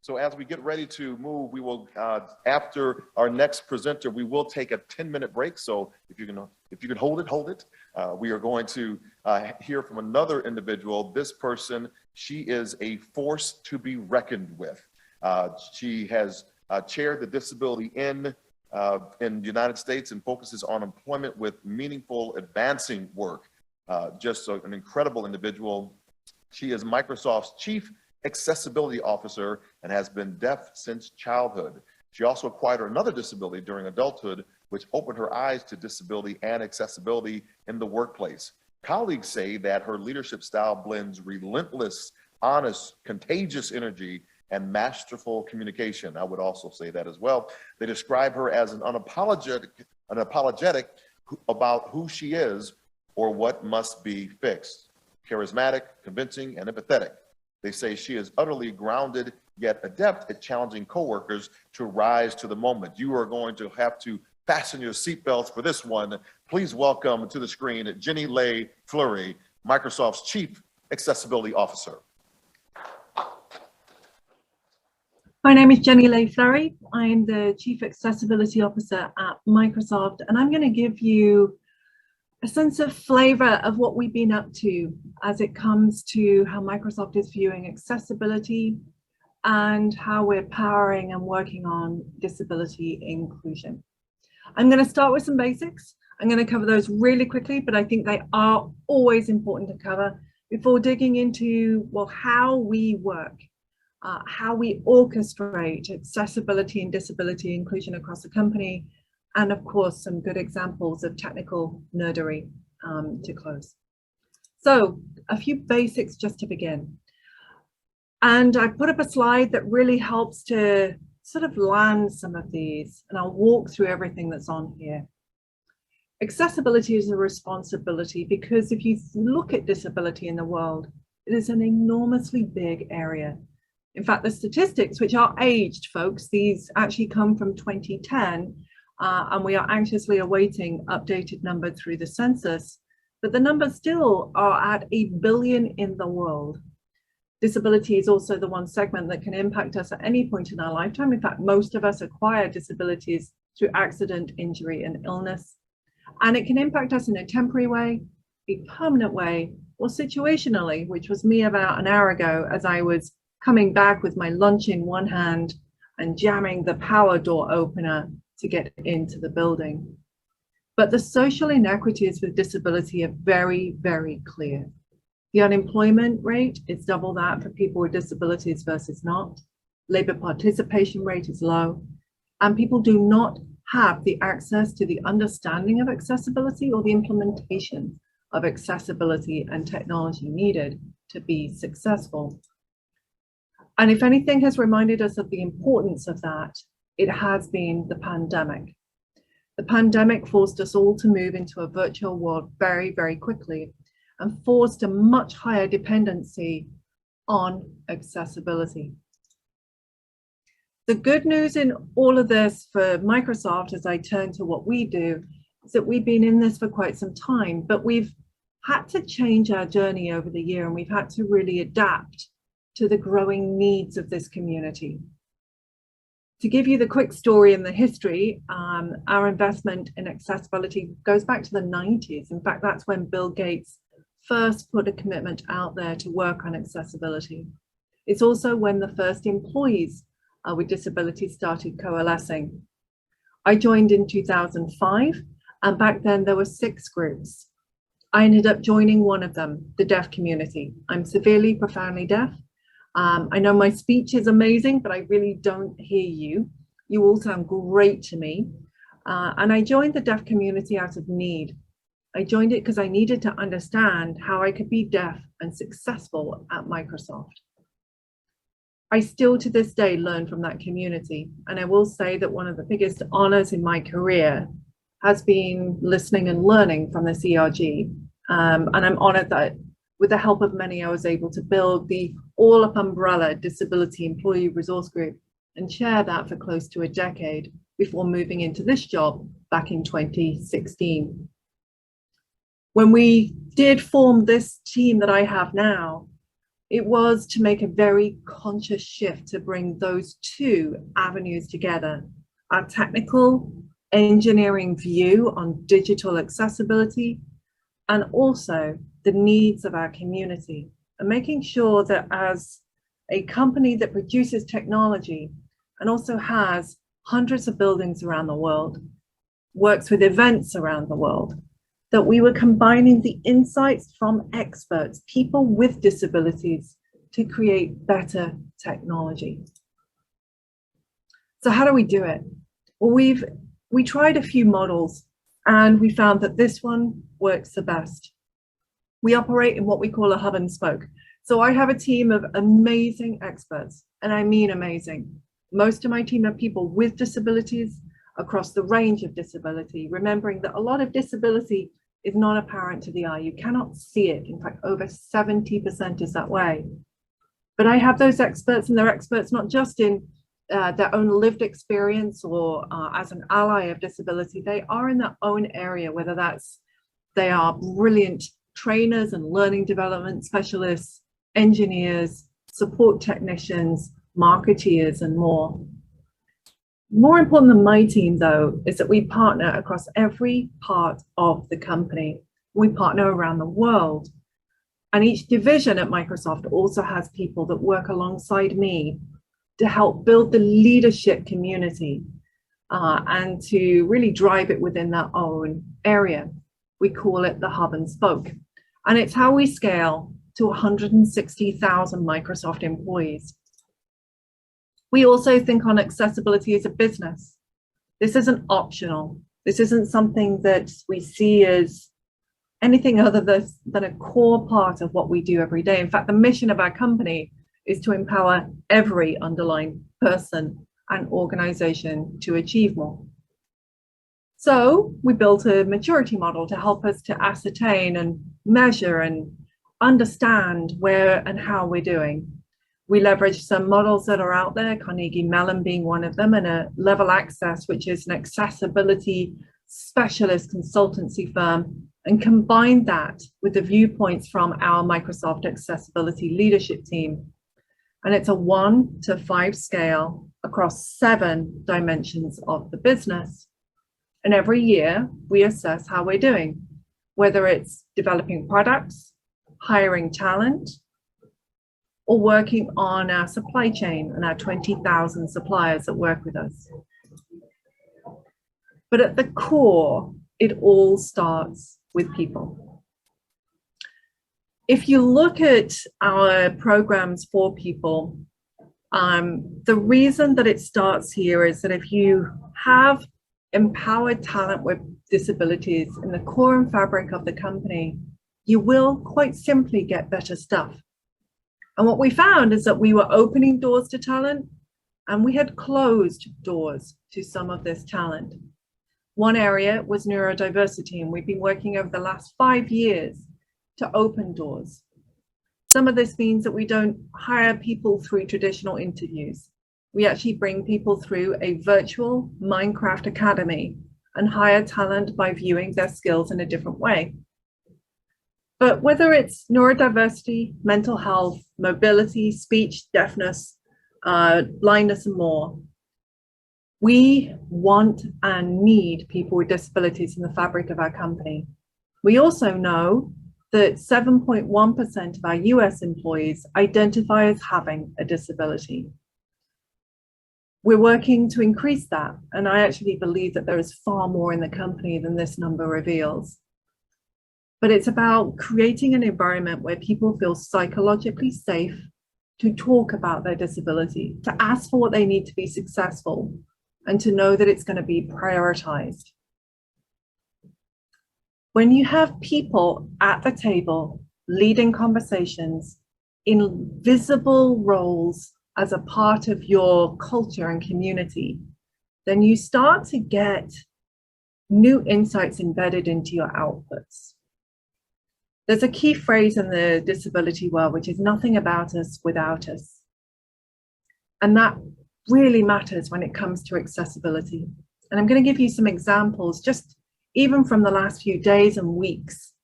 So as we get ready to move, we will, after our next presenter, we will take a 10-minute break. So if you can hold it. We are going to hear from another individual. This person, she is a force to be reckoned with. She has chaired the Disability in the United States and focuses on employment with meaningful advancing work. Just an incredible individual. She is Microsoft's Chief Accessibility Officer and has been deaf since childhood. She also acquired another disability during adulthood, which opened her eyes to disability and accessibility in the workplace. Colleagues say that her leadership style blends relentless, honest, contagious energy and masterful communication. I would also say that as well. They describe her as an unapologetic about who she is or what must be fixed. Charismatic, convincing, and empathetic. They say she is utterly grounded, yet adept at challenging coworkers to rise to the moment. You are going to have to fasten your seatbelts for this one. Please welcome to the screen Jenny Lay-Flurrie, Microsoft's Chief Accessibility Officer. My name is Jenny Lay-Flurrie. I'm the Chief Accessibility Officer at Microsoft, and I'm going to give you a sense of flavor of what we've been up to as it comes to how Microsoft is viewing accessibility and how we're powering and working on disability inclusion. I'm going to start with some basics. I'm going to cover those really quickly, but I think they are always important to cover before digging into, well, how we work, how we orchestrate accessibility and disability inclusion across the company, and of course, some good examples of technical nerdery to close. So a few basics just to begin. And I put up a slide that really helps to sort of land some of these, and I'll walk through everything that's on here. Accessibility is a responsibility because if you look at disability in the world, it is an enormously big area. In fact, the statistics, which are aged, folks, these actually come from 2010, and we are anxiously awaiting updated numbers through the census, but the numbers still are at 1 billion in the world. Disability is also the one segment that can impact us at any point in our lifetime. In fact, most of us acquire disabilities through accident, injury, and illness. And it can impact us in a temporary way, a permanent way, or situationally, which was me about an hour ago as I was coming back with my lunch in one hand and jamming the power door opener to get into the building. But the social inequities with disability are very, very clear. The unemployment rate is double that for people with disabilities versus not. Labor participation rate is low, and people do not have the access to the understanding of accessibility or the implementation of accessibility and technology needed to be successful. And if anything has reminded us of the importance of that, it has been the pandemic. The pandemic forced us all to move into a virtual world very, very quickly and forced a much higher dependency on accessibility. The good news in all of this for Microsoft, as I turn to what we do, is that we've been in this for quite some time, but we've had to change our journey over the year, and we've had to really adapt to the growing needs of this community. To give you the quick story in the history, our investment in accessibility goes back to the 90s. In fact, that's when Bill Gates first put a commitment out there to work on accessibility. It's also when the first employees with disabilities started coalescing. I joined in 2005, and back then there were 6 groups. I ended up joining one of them, the deaf community. I'm severely, profoundly deaf. I know my speech is amazing, but I really don't hear you. You all sound great to me. And I joined the deaf community out of need. I joined it because I needed to understand how I could be deaf and successful at Microsoft. I still to this day learn from that community. And I will say that one of the biggest honors in my career has been listening and learning from the CRG. And I'm honored that with the help of many, I was able to build the all-up umbrella Disability Employee Resource Group and chair that for close to a decade before moving into this job back in 2016. When we did form this team that I have now, it was to make a very conscious shift to bring those two avenues together. Our technical engineering view on digital accessibility, and also the needs of our community, and making sure that as a company that produces technology and also has hundreds of buildings around the world, works with events around the world, that we were combining the insights from experts, people with disabilities, to create better technology. So how do we do it? Well, we tried a few models and we found that this one works the best. We operate in what we call a hub and spoke. So I have a team of amazing experts, and I mean amazing. Most of my team are people with disabilities across the range of disability, remembering that a lot of disability is not apparent to the eye. You cannot see it. In fact, over 70% is that way. But I have those experts, and they're experts not just in their own lived experience or as an ally of disability. They are in their own area, whether that's they are brilliant trainers and learning development specialists, engineers, support technicians, marketeers, and more. More important than my team, though, is that we partner across every part of the company. We partner around the world. And each division at Microsoft also has people that work alongside me to help build the leadership community and to really drive it within their own area. We call it the hub and spoke. And it's how we scale to 160,000 Microsoft employees. We also think on accessibility as a business. This isn't optional. This isn't something that we see as anything other than a core part of what we do every day. In fact, the mission of our company is to empower every underlying person and organization to achieve more. So we built a maturity model to help us to ascertain and measure and understand where and how we're doing. We leverage some models that are out there, Carnegie Mellon being one of them, and a Level Access, which is an accessibility specialist consultancy firm, and combine that with the viewpoints from our Microsoft Accessibility Leadership Team. And it's a 1 to 5 scale across 7 dimensions of the business. And every year we assess how we're doing, whether it's developing products, hiring talent, or working on our supply chain and our 20,000 suppliers that work with us. But at the core, it all starts with people. If you look at our programs for people, the reason that it starts here is that if you have empowered talent with disabilities in the core and fabric of the company, you will quite simply get better stuff. And what we found is that we were opening doors to talent, and we had closed doors to some of this talent. One area was neurodiversity, and we've been working over the last 5 years to open doors. Some of this means that we don't hire people through traditional interviews. We actually bring people through a virtual Minecraft academy and hire talent by viewing their skills in a different way. But whether it's neurodiversity, mental health, mobility, speech, deafness, blindness, and more, we want and need people with disabilities in the fabric of our company. We also know that 7.1% of our US employees identify as having a disability. We're working to increase that, and I actually believe that there is far more in the company than this number reveals. But it's about creating an environment where people feel psychologically safe to talk about their disability, to ask for what they need to be successful, and to know that it's going to be prioritized. When you have people at the table leading conversations in visible roles as a part of your culture and community, then you start to get new insights embedded into your outputs. There's a key phrase in the disability world, which is nothing about us without us. And that really matters when it comes to accessibility. And I'm going to give you some examples, just even from the last few days and weeks,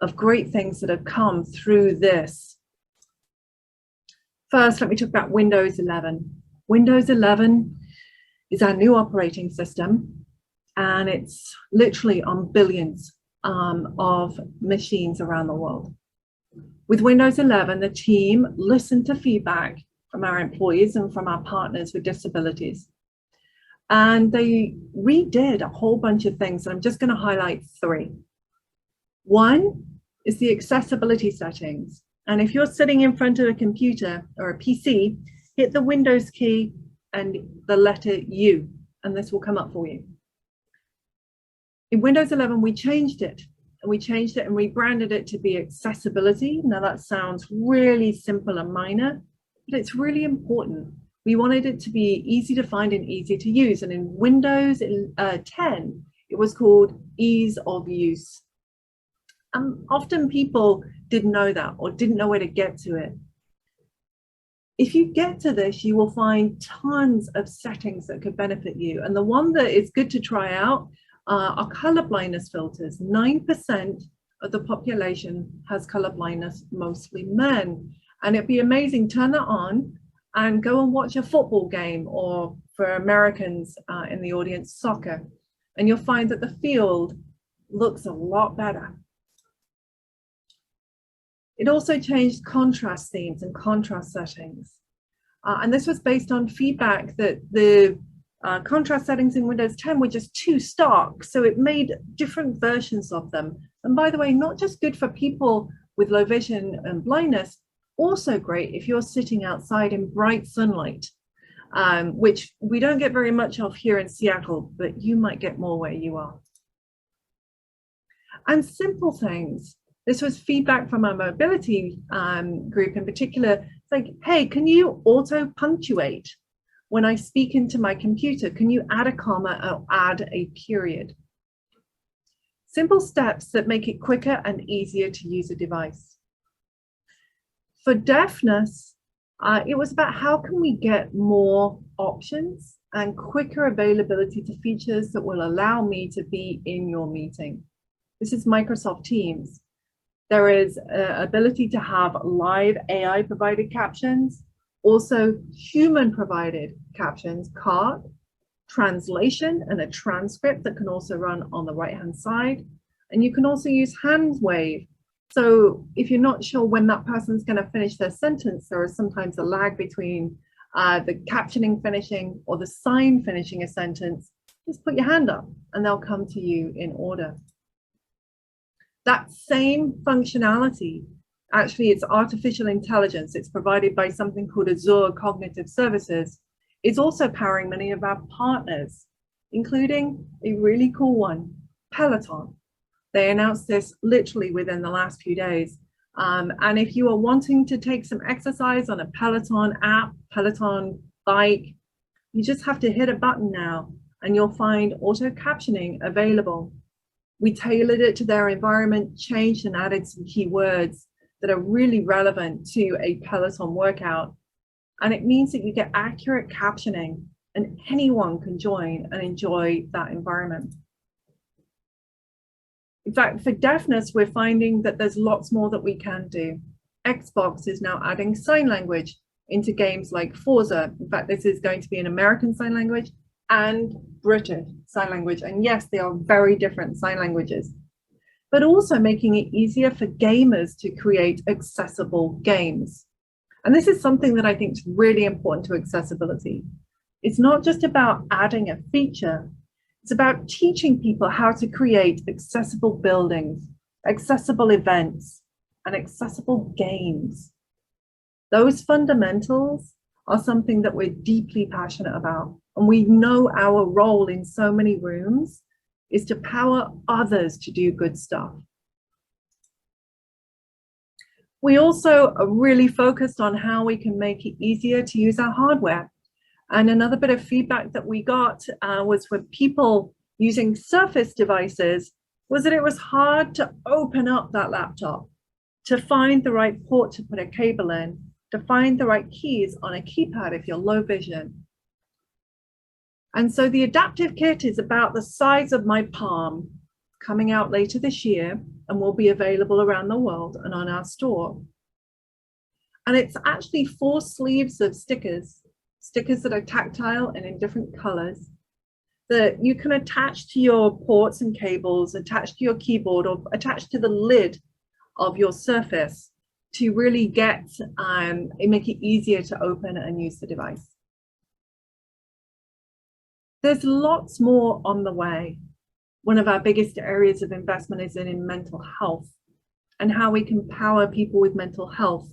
of great things that have come through this First, let me talk about Windows 11. Windows 11 is our new operating system, and it's literally on billions of machines around the world. With Windows 11, the team listened to feedback from our employees and from our partners with disabilities. And they redid a whole bunch of things, and I'm just going to highlight 3. One is the accessibility settings. And if you're sitting in front of a computer or a PC, hit the Windows key and the letter U, and this will come up for you. In Windows 11, we changed it, and rebranded it to be accessibility. Now that sounds really simple and minor, but it's really important. We wanted it to be easy to find and easy to use. And in Windows 10, it was called ease of use. Often people didn't know that or didn't know where to get to it. If you get to this, you will find tons of settings that could benefit you. And the one that is good to try out are color blindness filters. 9% of the population has color blindness, mostly men. And it'd be amazing, turn that on and go and watch a football game, or for Americans in the audience, soccer. And you'll find that the field looks a lot better. It also changed contrast themes and contrast settings. And this was based on feedback that the contrast settings in Windows 10 were just too stark. So it made different versions of them. And by the way, not just good for people with low vision and blindness, also great if you're sitting outside in bright sunlight, which we don't get very much of here in Seattle, but you might get more where you are. And simple things. This was feedback from our mobility group in particular. It's like, hey, can you auto punctuate when I speak into my computer? Can you add a comma or add a period? Simple steps that make it quicker and easier to use a device. For deafness, it was about how can we get more options and quicker availability to features that will allow me to be in your meeting. This is Microsoft Teams. There is ability to have live AI provided captions, also human provided captions, card, translation, and a transcript that can also run on the right hand side. And you can also use hand wave. So if you're not sure when that person's going to finish their sentence, there is sometimes a lag between the captioning finishing or the sign finishing a sentence. Just put your hand up and they'll come to you in order. That same functionality, actually it's artificial intelligence, it's provided by something called Azure Cognitive Services, is also powering many of our partners, including a really cool one, Peloton. They announced this literally within the last few days. And if you are wanting to take some exercise on a Peloton app, Peloton bike, you just have to hit a button now and you'll find auto captioning available. We tailored it to their environment, changed and added some keywords that are really relevant to a Peloton workout. And it means that you get accurate captioning and anyone can join and enjoy that environment. In fact, for deafness, we're finding that there's lots more that we can do. Xbox is now adding sign language into games like Forza. In fact, this is going to be an American sign language and British sign language. And yes, they are very different sign languages, but also making it easier for gamers to create accessible games. And this is something that I think is really important to accessibility. It's not just about adding a feature, it's about teaching people how to create accessible buildings, accessible events, and accessible games. Those fundamentals are something that we're deeply passionate about. And we know our role in so many rooms is to power others to do good stuff. We also are really focused on how we can make it easier to use our hardware. And another bit of feedback that we got was for people using Surface devices was that it was hard to open up that laptop, to find the right port to put a cable in, to find the right keys on a keypad if you're low vision. And so the adaptive kit is about the size of my palm, coming out later this year and will be available around the world and on our store. And it's actually 4 sleeves of stickers that are tactile and in different colors, that you can attach to your ports and cables, attach to your keyboard, or attach to the lid of your Surface to really make it easier to open and use the device. There's lots more on the way. One of our biggest areas of investment is in mental health and how we can power people with mental health,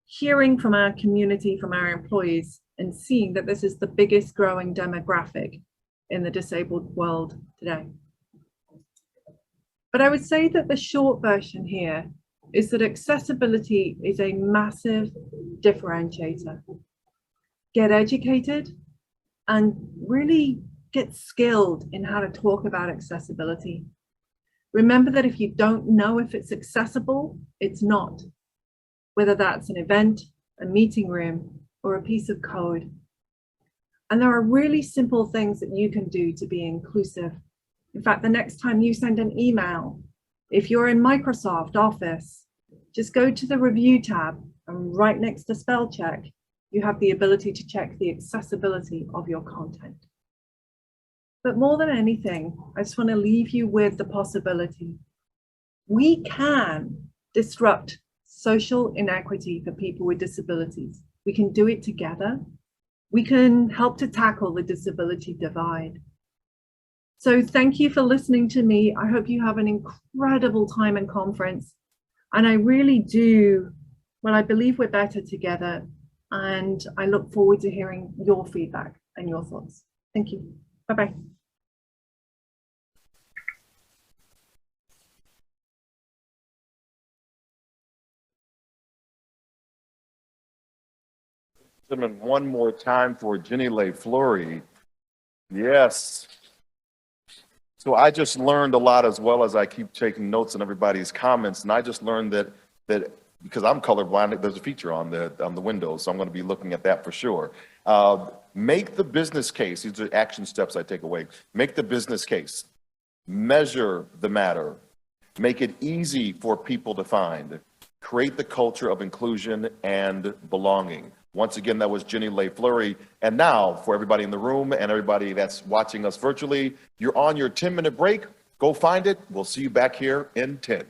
hearing from our community, from our employees, and seeing that this is the biggest growing demographic in the disabled world today. But I would say that the short version here is that accessibility is a massive differentiator. Get educated and really get skilled in how to talk about accessibility. Remember that if you don't know if it's accessible, it's not, whether that's an event, a meeting room, or a piece of code. And there are really simple things that you can do to be inclusive. In fact, the next time you send an email, if you're in Microsoft Office, just go to the review tab, and right next to spell check, you have the ability to check the accessibility of your content. But more than anything, I just want to leave you with the possibility. We can disrupt social inequity for people with disabilities. We can do it together. We can help to tackle the disability divide. So thank you for listening to me. I hope you have an incredible time in conference. And I really do, well, I believe we're better together. And I look forward to hearing your feedback and your thoughts. Thank you. Bye-bye. One more time for Jenny Lay-Flurrie. Yes. So I just learned a lot, as well as I keep taking notes on everybody's comments. And I just learned that because I'm colorblind, there's a feature on the window. So I'm going to be looking at that for sure. Make the business case. These are action steps I take away. Make the business case. Measure the matter. Make it easy for people to find. Create the culture of inclusion and belonging. Once again, that was Jenny Lay-Flurrie. And now, for everybody in the room and everybody that's watching us virtually, you're on your 10-minute break. Go find it. We'll see you back here in 10.